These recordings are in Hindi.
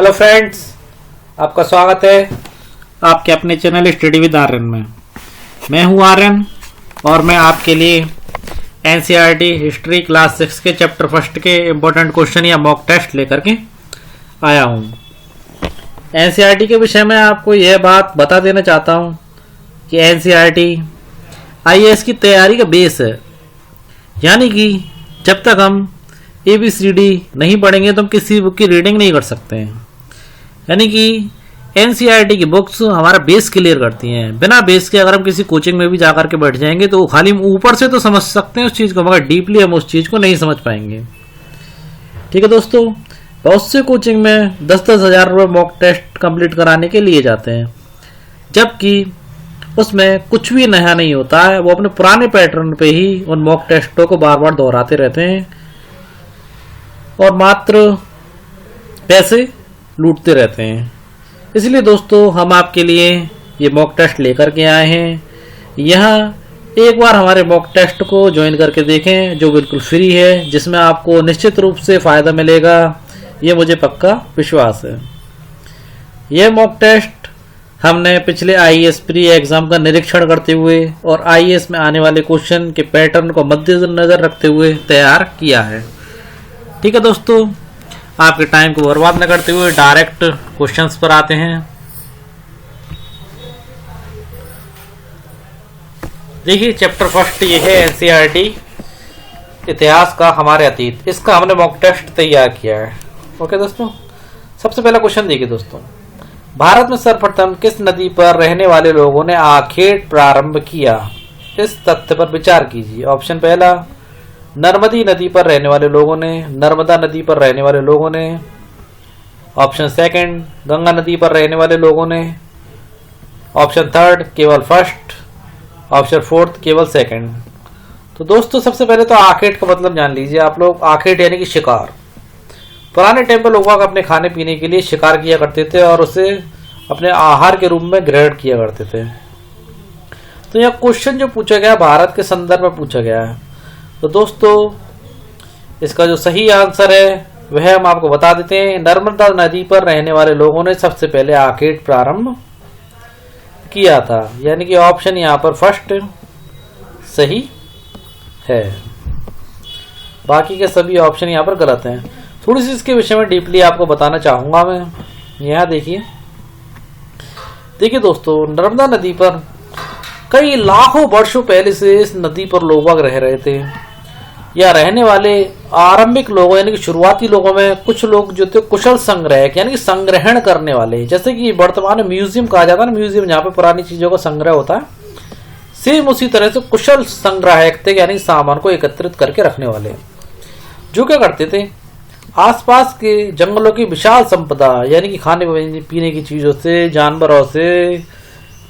हेलो फ्रेंड्स, आपका स्वागत है आपके अपने चैनल स्टडी विद आर्यन में। मैं हूं आर्यन और मैं आपके लिए एनसीईआरटी हिस्ट्री क्लास 6 के चैप्टर फर्स्ट के इम्पोर्टेंट क्वेश्चन या मॉक टेस्ट लेकर के आया हूं। एनसीईआरटी के विषय में आपको यह बात बता देना चाहता हूं कि एनसीईआरटी आईएएस की तैयारी का बेस है, यानी कि जब तक हम ABCD नहीं पढ़ेंगे तो हम किसी बुक की रीडिंग नहीं कर सकते हैं। यानी कि एनसीईआरटी की बुक्स हमारा बेस क्लियर करती हैं। बिना बेस के अगर हम किसी कोचिंग में भी जाकर के बैठ जाएंगे तो खाली ऊपर से तो समझ सकते हैं उस चीज़ को, मगर डीपली हम उस चीज़ को नहीं समझ पाएंगे। ठीक है दोस्तों, बहुत से कोचिंग में 10-10 हज़ार रुपये मॉक टेस्ट कंप्लीट कराने के लिए जाते हैं, जबकि उसमें कुछ भी नया नहीं होता है। वो अपने पुराने पैटर्न पे ही उन मॉक टेस्टों को बार बार दोहराते रहते हैं और मात्र पैसे लूटते रहते हैं। इसलिए दोस्तों हम आपके लिए ये मॉक टेस्ट लेकर के आए हैं। यहाँ एक बार हमारे मॉक टेस्ट को ज्वाइन करके देखें, जो बिल्कुल फ्री है, जिसमें आपको निश्चित रूप से फ़ायदा मिलेगा, ये मुझे पक्का विश्वास है। यह मॉक टेस्ट हमने पिछले आईएएस प्री एग्ज़ाम का निरीक्षण करते हुए और आईएएस में आने वाले क्वेश्चन के पैटर्न को मद्देनजर रखते हुए तैयार किया है। ठीक है दोस्तों, आपके टाइम को बर्बाद न करते हुए डायरेक्ट क्वेश्चंस पर आते हैं। देखिए, चैप्टर फर्स्ट ये है एनसीईआरटी इतिहास का हमारे अतीत। इसका हमने मॉक टेस्ट तैयार किया है। ओके दोस्तों, सबसे पहला क्वेश्चन देखिए दोस्तों, भारत में सर्वप्रथम किस नदी पर रहने वाले लोगों ने आखेट प्रारंभ किया? इस तथ्य पर विचार कीजिए। ऑप्शन पहला, नर्मदी नदी पर रहने वाले लोगों ने, नर्मदा नदी पर रहने वाले लोगों ने। ऑप्शन सेकंड, गंगा नदी पर रहने वाले लोगों ने। ऑप्शन थर्ड, केवल फर्स्ट। ऑप्शन फोर्थ, केवल सेकंड। तो दोस्तों सबसे पहले तो आखेट का मतलब जान लीजिए आप लोग। आखेट यानी कि शिकार। पुराने टाइम पर लोग अपने खाने पीने के लिए शिकार किया करते थे और उसे अपने आहार के रूप में ग्रहण किया करते थे। तो यह क्वेश्चन जो पूछा गया भारत के संदर्भ में पूछा गया है। तो दोस्तों इसका जो सही आंसर है वह हम आपको बता देते हैं। नर्मदा नदी पर रहने वाले लोगों ने सबसे पहले आखेट प्रारंभ किया था, यानी कि ऑप्शन यहाँ पर फर्स्ट सही है। बाकी के सभी ऑप्शन यहाँ पर गलत हैं। थोड़ी सी इसके विषय में डीपली आपको बताना चाहूंगा मैं। यहाँ देखिए दोस्तों, नर्मदा नदी पर कई लाखों वर्षों पहले से इस नदी पर लोग रह रहे थे, या रहने वाले आरंभिक लोगों यानी कि शुरुआती लोगों में कुछ लोग जो थे कुशल संग्राहक यानी कि संग्रहण करने वाले, जैसे कि वर्तमान में म्यूजियम कहा जाता है ना, म्यूजियम जहाँ पे पुरानी चीजों का संग्रह होता है, सेम उसी तरह से कुशल संग्राहक थे, यानी सामान को एकत्रित करके रखने वाले, जो क्या करते थे आसपास के जंगलों की विशाल संपदा यानी कि खाने पीने की चीजों से, जानवरों से,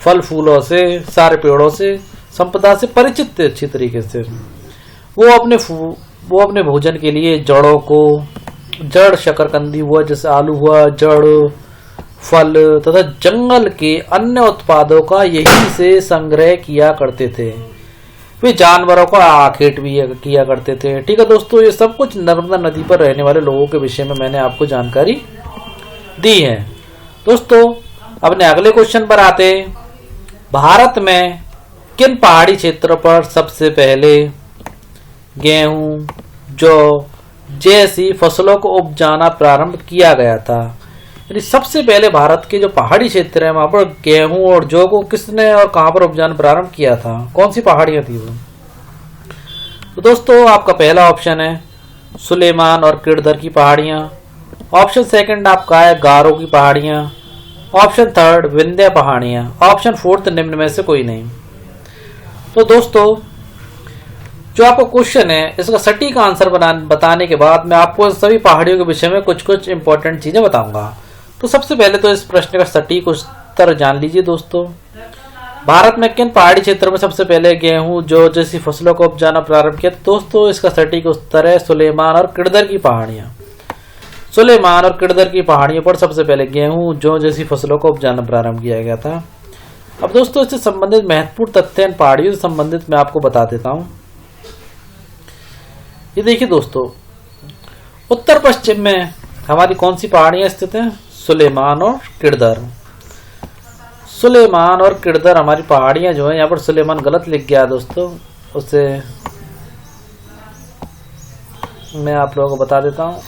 फल फूलों से, सारे पेड़ों से, संपदा से परिचित थे अच्छी तरीके से। वो अपने भोजन के लिए जड़ों को, जड़ शकरकंदी हुआ जैसे आलू हुआ, जड़, फल तथा जंगल के अन्य उत्पादों का यही से संग्रह किया करते थे। वे जानवरों का आखेट भी किया करते थे। ठीक है दोस्तों, ये सब कुछ नर्मदा नदी पर रहने वाले लोगों के विषय में मैंने आपको जानकारी दी है। दोस्तों अपने अगले क्वेश्चन पर आते। भारत में किन पहाड़ी क्षेत्रों पर सबसे पहले गेहूं, जौ जैसी फसलों को उपजाना प्रारंभ किया गया था? यानी सबसे पहले भारत के जो पहाड़ी क्षेत्र है वहां पर गेहूं और जौ को किसने और कहां पर उपजाना प्रारंभ किया था? कौन सी पहाड़ियां थी वो? तो दोस्तों आपका पहला ऑप्शन है सुलेमान और किरदर की पहाड़ियां। ऑप्शन सेकंड आपका है गारो की पहाड़ियां। ऑप्शन थर्ड विंध्य पहाड़ियां। ऑप्शन फोर्थ निम्न में से कोई नहीं। तो दोस्तों जो आपका क्वेश्चन है इसका सटीक आंसर बताने के बाद मैं आपको सभी पहाड़ियों के विषय में कुछ कुछ इंपॉर्टेंट चीजें बताऊंगा। तो सबसे पहले तो इस प्रश्न का सटीक उत्तर जान लीजिए दोस्तों। भारत में किन पहाड़ी क्षेत्रों में सबसे पहले गेहूं, जौ जैसी फसलों को उपजाना प्रारंभ किया? तो दोस्तों इसका सटीक उत्तर है सुलेमान और किरदर की पहाड़ियां। सुलेमान और किरदर की पहाड़ियों पर सबसे पहले गेहूं, जौ जैसी फसलों को उपजाना प्रारंभ किया गया था। अब दोस्तों इससे संबंधित महत्वपूर्ण तथ्य इन पहाड़ियों से संबंधित मैं आपको बता देता हूं। ये देखिए दोस्तों, उत्तर पश्चिम में हमारी कौन सी पहाड़ियां स्थित हैं? सुलेमान और किरदर। सुलेमान और किरदर हमारी पहाड़ियां जो है, यहाँ पर सुलेमान गलत लिख गया दोस्तों, उसे मैं आप लोगों को बता देता हूँ।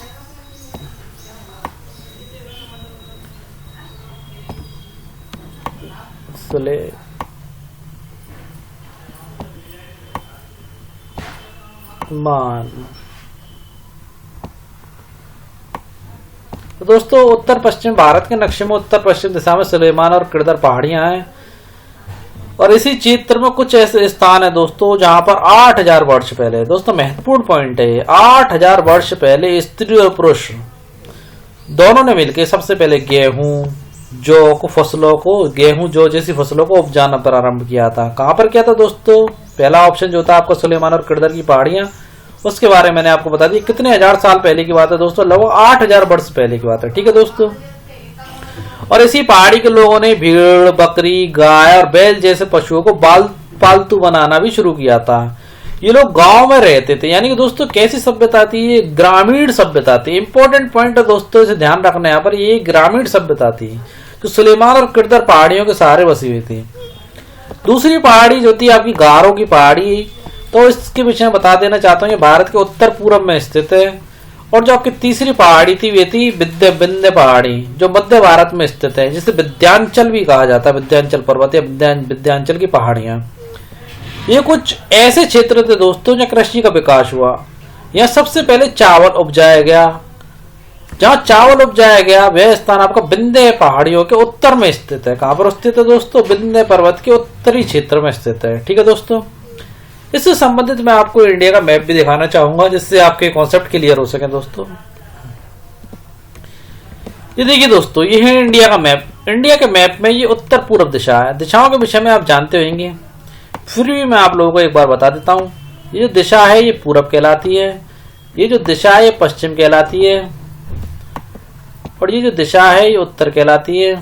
सुलेमान तो दोस्तों उत्तर पश्चिम भारत के नक्शे में उत्तर पश्चिम दिशा में सुलेमान और किरदर पहाड़ियां हैं। और इसी क्षेत्र में कुछ ऐसे स्थान है दोस्तों जहां पर 8000 वर्ष पहले, दोस्तों महत्वपूर्ण पॉइंट है ये, 8000 वर्ष पहले स्त्री और पुरुष दोनों ने मिलकर सबसे पहले गेहूं जौ जैसी फसलों को उपजाना प्रारंभ किया था। कहां पर किया था दोस्तों? पहला ऑप्शन जो था आपका सुलेमान और किरदर की पहाड़ियां, उसके बारे में मैंने आपको बता दी। कितने हजार साल पहले की बात है दोस्तों? लगभग 8000 वर्ष पहले की बात है। ठीक है दोस्तों। और इसी पहाड़ी के लोगों ने भेड़, बकरी, गाय और बैल जैसे पशुओं को पालतू बनाना भी शुरू किया था। ये लोग गांव में रहते थे, यानी कि दोस्तों कैसी सभ्यता थी? ये ग्रामीण सभ्यता थी। इंपॉर्टेंट पॉइंट है दोस्तों, इसे ध्यान रखना यहाँ पर, ये ग्रामीण सभ्यता थी जो सुलेमान और किरदर पहाड़ियों के सहारे बसी हुई थी। दूसरी पहाड़ी जो थी आपकी गारो की पहाड़ी, तो इसके विषय में बता देना चाहता हूँ, ये भारत के उत्तर पूर्व में स्थित है। और जो आपकी तीसरी पहाड़ी थी वे थी विंध्य पहाड़ी, जो मध्य भारत में स्थित है, जिसे विंध्याचल भी कहा जाता है, विंध्याचल पर्वत या विंध्याचल की पहाड़ियां। ये कुछ ऐसे क्षेत्र थे दोस्तों जहाँ कृषि का विकास हुआ। यहाँ सबसे पहले चावल उपजाया गया। जहाँ चावल उपजाया गया वह स्थान आपका विंध्य पहाड़ियों के उत्तर में स्थित है। कहाँ पर स्थित है दोस्तों? विंध्य पर्वत के उत्तरी क्षेत्र में स्थित है। ठीक है दोस्तों। इससे संबंधित मैं आपको इंडिया का मैप भी दिखाना चाहूंगा, जिससे आपके कॉन्सेप्ट क्लियर हो सके दोस्तों। ये देखिए दोस्तों, ये है इंडिया का मैप। इंडिया के मैप में ये उत्तर पूर्व दिशा है। दिशाओं के विषय में आप जानते होंगे, फिर भी मैं आप लोगों को एक बार बता देता हूँ। ये जो दिशा है ये पूरब कहलाती है, ये जो दिशा है ये पश्चिम कहलाती है, और ये जो दिशा है ये उत्तर कहलाती है,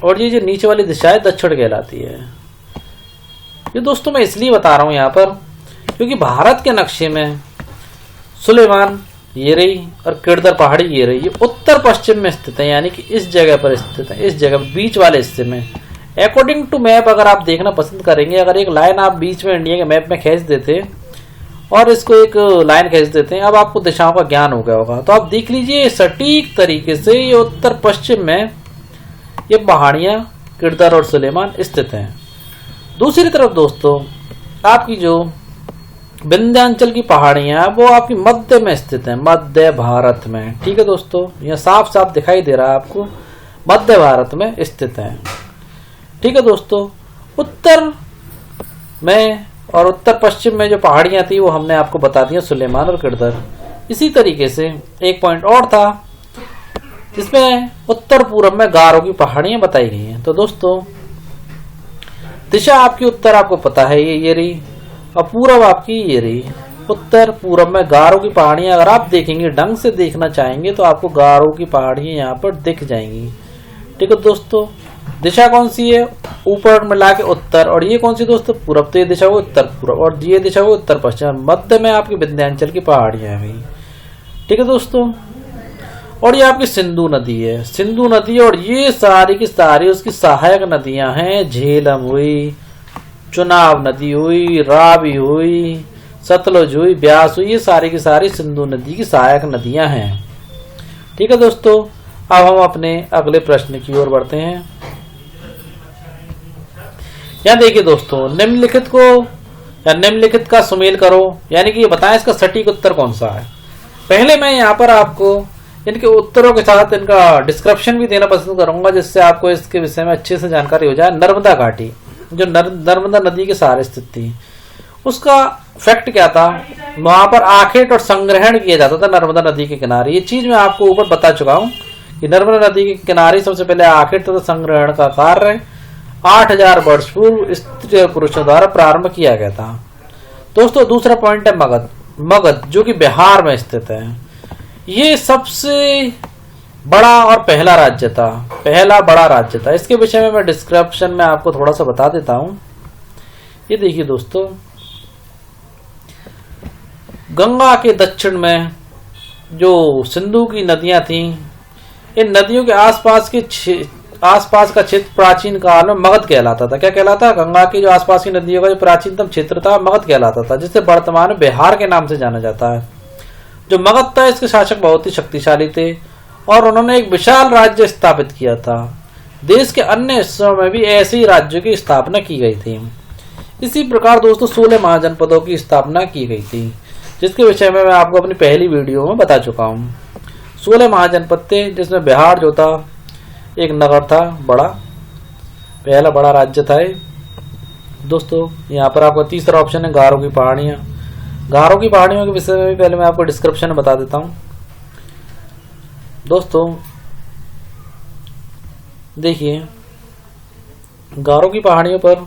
और ये जो नीचे वाली दिशा है दक्षिण कहलाती है। ये दोस्तों मैं इसलिए बता रहा हूं यहाँ पर क्योंकि भारत के नक्शे में सुलेमान ये रही और किरदर पहाड़ी ये रही, ये उत्तर पश्चिम में स्थित है, यानी कि इस जगह पर स्थित है, इस जगह बीच वाले हिस्से में। अकॉर्डिंग टू मैप अगर आप देखना पसंद करेंगे, अगर एक लाइन आप बीच में इंडिया के मैप में खींच देते और इसको एक लाइन खींच देते हैं, अब आपको दिशाओं का ज्ञान हो गया होगा। तो आप देख लीजिए सटीक तरीके से ये उत्तर पश्चिम में ये पहाड़ियां किरदर और सुलेमान स्थित हैं। दूसरी तरफ दोस्तों आपकी जो विंध्याचल की पहाड़ियां वो आपकी मध्य में स्थित है, मध्य भारत में। ठीक है दोस्तों, यह साफ साफ दिखाई दे रहा है आपको, मध्य भारत में स्थित है। ठीक है दोस्तों। उत्तर में और उत्तर पश्चिम में जो पहाड़ियां थी वो हमने आपको बता दिया, सुलेमान और किरदर। इसी तरीके से एक पॉइंट और था जिसमें उत्तर पूर्व में गारो की पहाड़ियां बताई गई हैं। तो दोस्तों दिशा आपकी उत्तर आपको पता है ये रही, और पूर्व आपकी ये रही। उत्तर पूर्व में गारो की पहाड़ियां अगर आप देखेंगे, ढंग से देखना चाहेंगे तो आपको गारो की पहाड़ियां यहाँ पर दिख जाएंगी। ठीक है दोस्तों। दिशा कौन सी है? ऊपर मिला के उत्तर, और ये कौन सी दोस्तों? पूरब। तो ये दिशा हो उत्तर पूर्व और ये दिशा हो उत्तर पश्चिम। मध्य में आपकी विंध्याचल की पहाड़ियां हैं। ठीक है दोस्तों। और ये आपकी सिंधु नदी है, सिंधु नदी, और ये सारी की सारी उसकी सहायक नदियां हैं। झेलम हुई, चुनाव नदी हुई, रावी हुई, सतलुज हुई, ब्यास हुई, ये सारी की सारी सिंधु नदी की सहायक नदियां हैं। ठीक है दोस्तों। अब हम अपने अगले प्रश्न की ओर बढ़ते हैं। यहाँ देखिए दोस्तों, निम्नलिखित को या निम्नलिखित का सुमेल करो, यानी कि ये बताएं इसका सटीक उत्तर कौन सा है। पहले मैं यहाँ पर आपको इनके उत्तरों के साथ इनका डिस्क्रिप्शन भी देना पसंद करूंगा, जिससे आपको इसके विषय में अच्छे से जानकारी हो जाए। नर्मदा घाटी जो नर्मदा नदी के सहारे स्थित थी, उसका फैक्ट क्या था? वहां पर आखेट और संग्रहण किया जाता था नर्मदा नदी के किनारे। ये चीज मैं आपको ऊपर बता चुका हूँ कि नर्मदा नदी के किनारे सबसे पहले आखेट तथा संग्रहण का कार्य 8000 वर्ष पूर्व स्त्री और पुरुषों द्वारा प्रारंभ किया गया था। दोस्तों दूसरा पॉइंट है मगध। मगध जो कि बिहार में स्थित है, ये सबसे बड़ा और पहला राज्य था, पहला बड़ा राज्य था। इसके विषय में मैं डिस्क्रिप्शन में आपको थोड़ा सा बता देता हूं। ये देखिए दोस्तों, गंगा के दक्षिण में जो सिंधु की नदियां थीं, इन नदियों के आसपास का क्षेत्र प्राचीन काल में मगध कहलाता था। क्या कहलाता? गंगा की जो आसपास की नदियों का जो प्राचीनतम क्षेत्र था मगध कहलाता था, जिसे वर्तमान में बिहार के नाम से जाना जाता है। जो मगध था इसके शासक बहुत ही शक्तिशाली थे और उन्होंने एक विशाल राज्य स्थापित किया था। देश के अन्य हिस्सों में भी ऐसे ही राज्यों की स्थापना की गई थी। इसी प्रकार दोस्तों 16 महाजनपदों की स्थापना की गई थी, जिसके विषय में मैं आपको अपनी पहली वीडियो में बता चुका हूँ। 16 महाजनपद थे, जिसमें बिहार जो था एक नगर था, पहला बड़ा राज्य था दोस्तों। यहाँ पर आपका तीसरा ऑप्शन है गारो की पहाड़ियाँ। गारो की पहाड़ियों के विषय में भी पहले मैं आपको डिस्क्रिप्शन में बता देता हूँ दोस्तों। देखिए, गारो की पहाड़ियों पर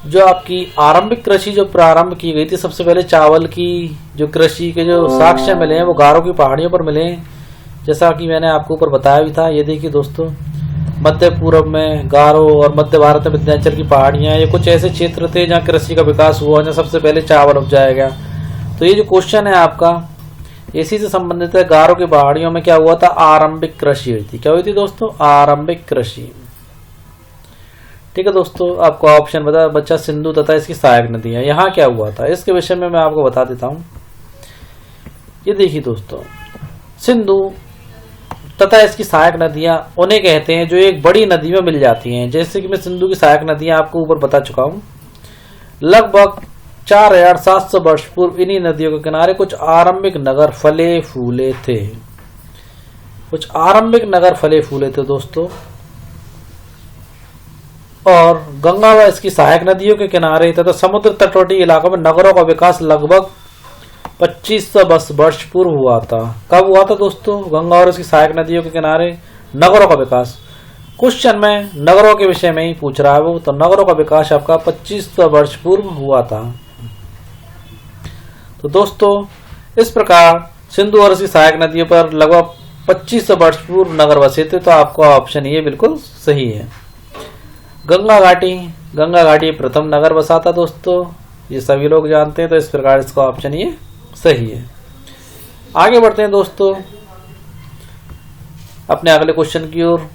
जो आपकी आरंभिक कृषि जो प्रारंभ की गई थी, सबसे पहले चावल की जो कृषि के जो साक्ष्य मिले हैं वो गारो की पहाड़ियों पर मिले हैं, जैसा कि मैंने आपको ऊपर बताया भी था। ये देखिए दोस्तों, मध्य पूर्व में गारो और मध्य भारत में विंध्याचल की पहाड़ियां, ये कुछ ऐसे क्षेत्र थे जहाँ कृषि का विकास हुआ, जहाँ सबसे पहले चावल उपजाया गया। तो ये जो क्वेश्चन है आपका इसी से संबंधित है। गारो की पहाड़ियों में क्या हुआ था? आरंभिक कृषि हुई थी। क्या हुई थी दोस्तों? आरंभिक कृषि। ठीक है दोस्तों, आपको ऑप्शन बचा सिंधु तथा इसकी सहायक नदियां। यहाँ क्या हुआ था इसके विषय में मैं आपको बता देता हूँ। ये देखिए दोस्तों, सिंधु तथा इसकी सहायक नदियां उन्हें कहते हैं जो एक बड़ी नदी में मिल जाती हैं। जैसे कि मैं सिंधु की सहायक नदियां आपको ऊपर बता चुका हूँ। लगभग 4700 वर्ष पूर्व इन्हीं नदियों के किनारे कुछ आरंभिक नगर फले फूले थे। कुछ आरंभिक नगर फले फूले थे दोस्तों। और गंगा व इसकी सहायक नदियों के किनारे तथा समुद्र तटवर्ती इलाकों में नगरों का विकास लगभग 2500 वर्ष पूर्व हुआ था। कब हुआ था दोस्तों? गंगा और इसकी सहायक नदियों के किनारे नगरों का विकास। क्वेश्चन में नगरों के विषय में ही पूछ रहा है वो, तो नगरों का विकास आपका 2500 वर्ष पूर्व हुआ था। तो दोस्तों इस प्रकार सिंधु और इसकी सहायक नदियों पर लगभग 2500 वर्ष पूर्व नगर बसे थे। तो आपका ऑप्शन ये बिल्कुल सही है। गंगा घाटी प्रथम नगर बसा था दोस्तों, ये सभी लोग जानते हैं। तो इस प्रकार इसका ऑप्शन ये सही है। आगे बढ़ते हैं दोस्तों अपने अगले क्वेश्चन की ओर।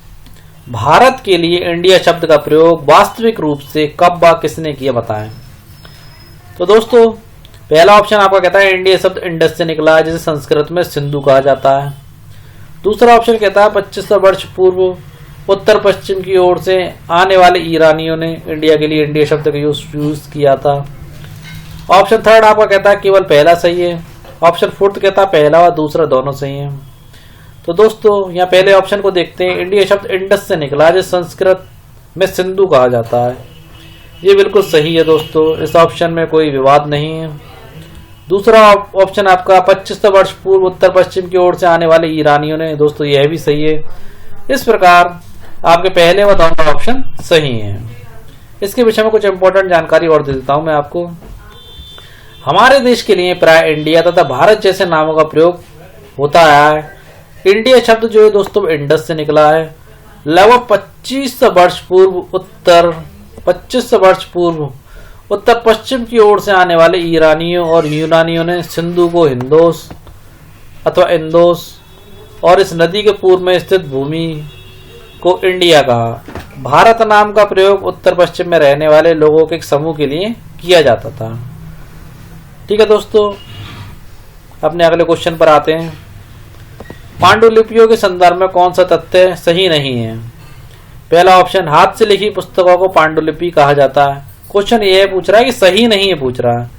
भारत के लिए इंडिया शब्द का प्रयोग वास्तविक रूप से कब व किसने किया, बताएं। तो दोस्तों पहला ऑप्शन आपका कहता है इंडिया शब्द इंडस से निकला है, जिसे संस्कृत में सिंधु कहा जाता है। दूसरा ऑप्शन कहता है 2500 वर्ष पूर्व उत्तर पश्चिम की ओर से आने वाले ईरानियों ने इंडिया के लिए इंडिया शब्द का यूज किया था। ऑप्शन थर्ड आपका कहता है केवल पहला सही है। ऑप्शन फोर्थ कहता है पहला और दूसरा दोनों सही है। तो दोस्तों यहाँ पहले ऑप्शन को देखते हैं। इंडिया शब्द इंडस से निकला है, जो संस्कृत में सिंधु कहा जाता है। ये बिल्कुल सही है दोस्तों, इस ऑप्शन में कोई विवाद नहीं है। दूसरा ऑप्शन आपका 2500 वर्ष पूर्व उत्तर पश्चिम की ओर से आने वाले ईरानियों ने, दोस्तों यह भी सही है। इस प्रकार आपके पहले व दोनों ऑप्शन सही हैं। इसके विषय में कुछ इंपॉर्टेंट जानकारी और दे देता हूं मैं आपको। हमारे देश के लिए प्राय इंडिया तथा भारत जैसे नामों का प्रयोग होता है। इंडिया शब्द जो है दोस्तों इंडस से निकला है। लगभग 2500 वर्ष पूर्व उत्तर पश्चिम की ओर से आने वाले ईरानियों और यूनानियों ने सिंधु को हिंदोस अथवा इंदोस और इस नदी के पूर्व में स्थित भूमि को इंडिया कहा। भारत नाम का प्रयोग उत्तर पश्चिम में रहने वाले लोगों के एक समूह के लिए किया जाता था। ठीक है दोस्तों, अपने अगले क्वेश्चन पर आते हैं। पांडुलिपियों के संदर्भ में कौन सा तथ्य सही नहीं है? पहला ऑप्शन हाथ से लिखी पुस्तकों को पांडुलिपि कहा जाता है। क्वेश्चन ये पूछ रहा है कि सही नहीं है पूछ रहा है।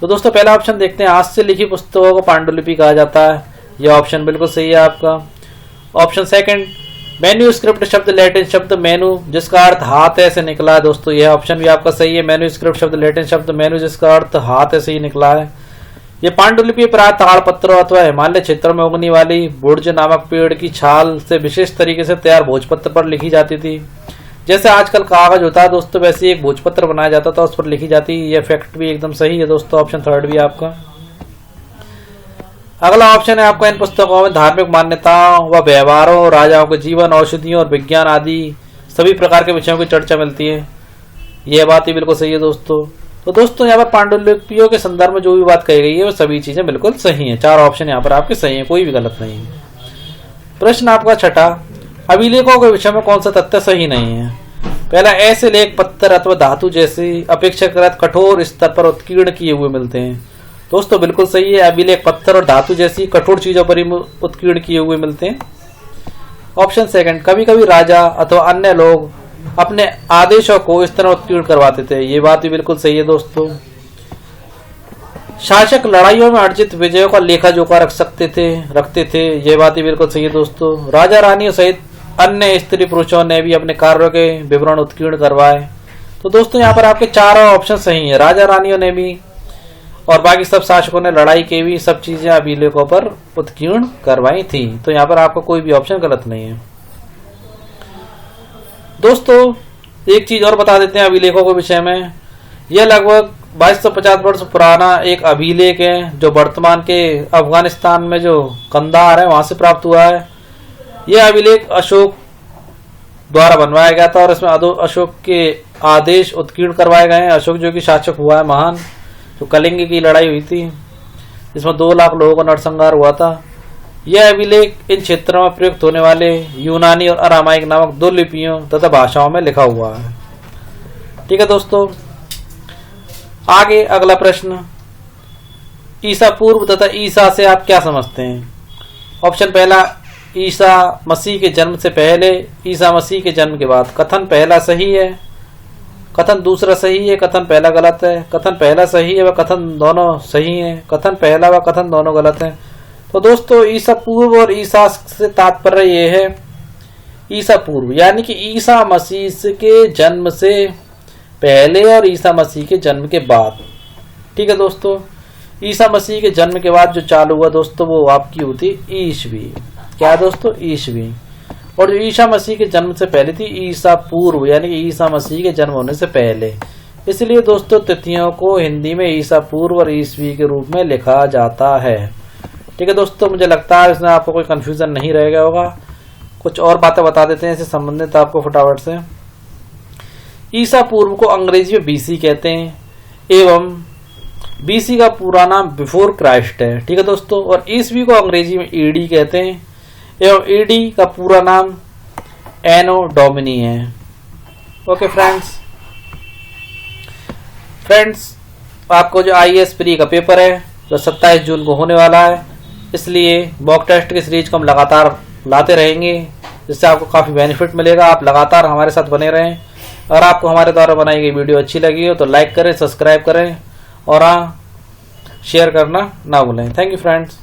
तो दोस्तों पहला ऑप्शन देखते हैं, हाथ से लिखी पुस्तकों को पांडुलिपि कहा जाता है। यह ऑप्शन बिल्कुल सही है आपका। ऑप्शन सेकंड, मैन्यूस्क्रिप्ट शब्द लैटिन शब्द मेनू जिसका अर्थ हाथ है से निकला है। दोस्तों यह ऑप्शन भी आपका सही है। मैन्यूस्क्रिप्ट शब्द लैटिन शब्द मेनू जिसका अर्थ हाथ है से ही निकला है। ये पांडुलिपि प्राय ताड़पत्रों अथवा हिमालय क्षेत्रों में उगने वाली बुर्ज नामक पेड़ की छाल से विशेष तरीके से तैयार भोजपत्र पर लिखी जाती थी। जैसे आजकल कागज होता है दोस्तों, वैसे ही एक भोजपत्र बनाया जाता था, उस पर लिखी जाती। यह फैक्ट भी एकदम सही है दोस्तों। ऑप्शन थर्ड भी आपका। अगला ऑप्शन है आपका, इन पुस्तकों में धार्मिक मान्यताओं व व्यवहारों, राजाओं के जीवन, औषधियों और विज्ञान आदि सभी प्रकार के विषयों की चर्चा मिलती है। यह बात ही बिल्कुल सही है दोस्तों। तो दोस्तों यहाँ पर पांडुलिपियों के संदर्भ में जो भी बात कही गई है वो सभी चीजें बिल्कुल सही हैं। 4 ऑप्शन यहाँ पर आपके सही हैं, कोई भी गलत नहीं है। प्रश्न आपका छठा, अभिलेखों के विषय में कौन सा तथ्य सही नहीं है? पहला, ऐसे लेख पत्थर अथवा धातु जैसी अपेक्षाकृत कठोर स्तर पर उत्कीर्ण किए हुए मिलते हैं। दोस्तों बिल्कुल सही है, अभिलेख पत्थर और धातु जैसी कठोर चीजों पर ही उत्कीर्ण किए हुए मिलते हैं। ऑप्शन सेकंड, कभी कभी राजा अथवा अन्य लोग अपने आदेशों को इस तरह उत्कीर्ण करवाते थे। ये बात भी बिल्कुल सही है दोस्तों। शासक लड़ाइयों में अर्जित विजयों का लेखा जोखा रखते थे। ये बात भी बिल्कुल सही है दोस्तों। राजा रानियों सहित अन्य स्त्री पुरुषों ने भी अपने कार्यों के विवरण उत्कीर्ण करवाए। तो दोस्तों यहाँ पर आपके 4 ऑप्शन सही है। राजा रानियों ने भी और बाकी सब शासकों ने लड़ाई के भी सब चीजें अभिलेखों पर उत्कीर्ण करवाई थी। तो यहाँ पर आपका कोई भी ऑप्शन गलत नहीं है। दोस्तों एक चीज और बता देते हैं अभिलेखों के विषय में। यह लगभग 2250 वर्ष पुराना एक अभिलेख है जो वर्तमान के अफगानिस्तान में जो कंधार है वहां से प्राप्त हुआ है। यह अभिलेख अशोक द्वारा बनवाया गया था और इसमें अशोक के आदेश उत्कीर्ण करवाए गए हैं। अशोक जो कि शासक हुआ है महान, जो कलिंग की लड़ाई हुई थी जिसमें 2 लाख लोगों का नरसंहार हुआ था। यह अभिलेख इन क्षेत्रों में प्रयुक्त होने वाले यूनानी और अरामाइक नामक 2 लिपियों तथा भाषाओं में लिखा हुआ है। ठीक है दोस्तों, आगे अगला प्रश्न, ईसा पूर्व तथा ईसा से आप क्या समझते हैं? ऑप्शन पहला, ईसा मसीह के जन्म से पहले, ईसा मसीह के जन्म के बाद। कथन पहला सही है, कथन दूसरा सही है, कथन पहला गलत है। कथन पहला सही है व कथन दोनों सही है, कथन पहला व कथन दोनों गलत है। तो दोस्तों ईसा पूर्व और ईसा से तात्पर्य ये है, ईसा पूर्व यानी कि ईसा मसीह के जन्म से पहले और ईसा मसीह के जन्म के बाद। ठीक है दोस्तों, ईसा मसीह के जन्म के बाद जो चालू हुआ दोस्तों वो आपकी होती ईसवी। क्या दोस्तों? ईसवी। और जो ईसा मसीह के जन्म से पहले थी ईसा पूर्व यानी कि ईसा मसीह के जन्म होने से पहले। इसलिए दोस्तों तिथियों को हिंदी में ईसा पूर्व और ईसवी के रूप में लिखा जाता है। ठीक है दोस्तों, मुझे लगता है इसमें आपको कोई कंफ्यूजन नहीं रह गया होगा। कुछ और बातें बता देते हैं इससे संबंधित आपको फटाफट से। ईसा पूर्व को अंग्रेजी में बीसी कहते हैं एवं बीसी का पूरा नाम बिफोर क्राइस्ट है। ठीक है दोस्तों, और ईसवी को अंग्रेजी में ईडी कहते हैं एवं ईडी का पूरा नाम एनो डोमिनी है। ओके फ्रेंड्स, आपको जो IAS प्री का पेपर है जो 27 जून को होने वाला है, इसलिए मॉक टेस्ट की सीरीज को हम लगातार लाते रहेंगे जिससे आपको काफ़ी बेनिफिट मिलेगा। आप लगातार हमारे साथ बने रहें। अगर आपको हमारे द्वारा बनाई गई वीडियो अच्छी लगी हो तो लाइक करें, सब्सक्राइब करें और हाँ शेयर करना ना भूलें। Thank you friends.